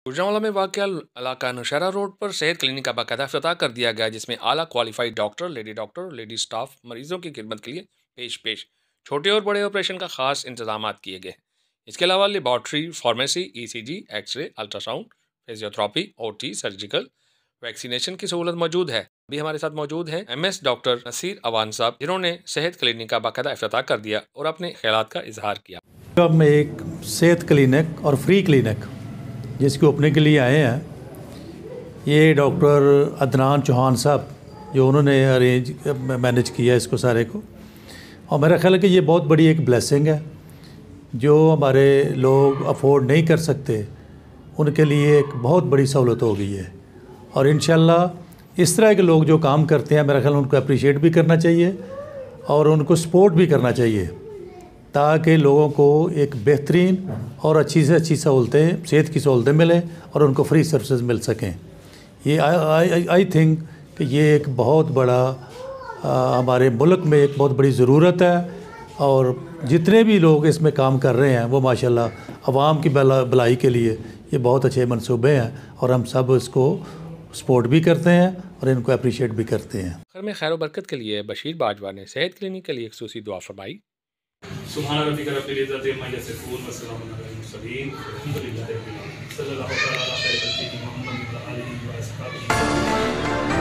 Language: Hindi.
गुजरांवाला में वाक़या इलाका नौशहरा रोड पर सेहत क्लिनिक का बाकायदा इफ्तिताह कर दिया गया, जिसमें आला क्वालिफाइड डॉक्टर, लेडी स्टाफ मरीजों की खिदमत के लिए पेश छोटे और बड़े ऑपरेशन का खास इंतजाम किए गए हैं। इसके अलावा laboratory, pharmacy, ECG, x-ray, ultrasound, physiotherapy, OT, surgical, vaccination की सहूलत मौजूद है। अभी हमारे साथ मौजूद हैं MS डॉक्टर नसीर अवान साहब, जिन्होंने सेहत क्लिनिक का बाकायदा इफ्तिताह कर दिया और अपने ख्यालात का इजहार किया। अब में एक सेहत क्लिनिक और फ्री क्लिनिक जिसके ओपनिंग के लिए आए हैं, ये डॉक्टर अदनान चौहान साहब जो उन्होंने मैनेज किया इसको सारे को, और मेरा ख्याल है कि ये बहुत बड़ी एक ब्लेसिंग है। जो हमारे लोग अफोर्ड नहीं कर सकते उनके लिए एक बहुत बड़ी सहूलत हो गई है, और इंशाल्लाह इस तरह के लोग जो काम करते हैं मेरा ख्याल उनको अप्रिशिएट भी करना चाहिए और उनको सपोर्ट भी करना चाहिए, ताकि लोगों को एक बेहतरीन और अच्छी से अच्छी सहूलतें, सेहत की सहूलतें मिलें और उनको फ्री सर्विसेज मिल सकें। ये आई थिंक कि ये एक बहुत बड़ा हमारे मुल्क में एक बहुत बड़ी ज़रूरत है, और जितने भी लोग इसमें काम कर रहे हैं वो माशाल्लाह अवाम की भलाई के लिए ये बहुत अच्छे मंसूबे हैं, और हम सब इसको सपोर्ट भी करते हैं और इनको अप्रिशिएट भी करते हैं। घर में खैर बरकत के लिए बशीर बाजवा ने सेहत क्लिनिक के लिए एक खुसूसी दुआ फरमाई। सुभान रब्बिका रब्बिल इज़्ज़ति अम्मा यसिफून व सलामुन अलल मुरसलीन वल्हम्दुलिल्लाहि रब्बिल आलमीन सल्लल्लाहु तआला अला खैरिल खल्क़ि मुहम्मद व आलिहि व अस्हाबिही।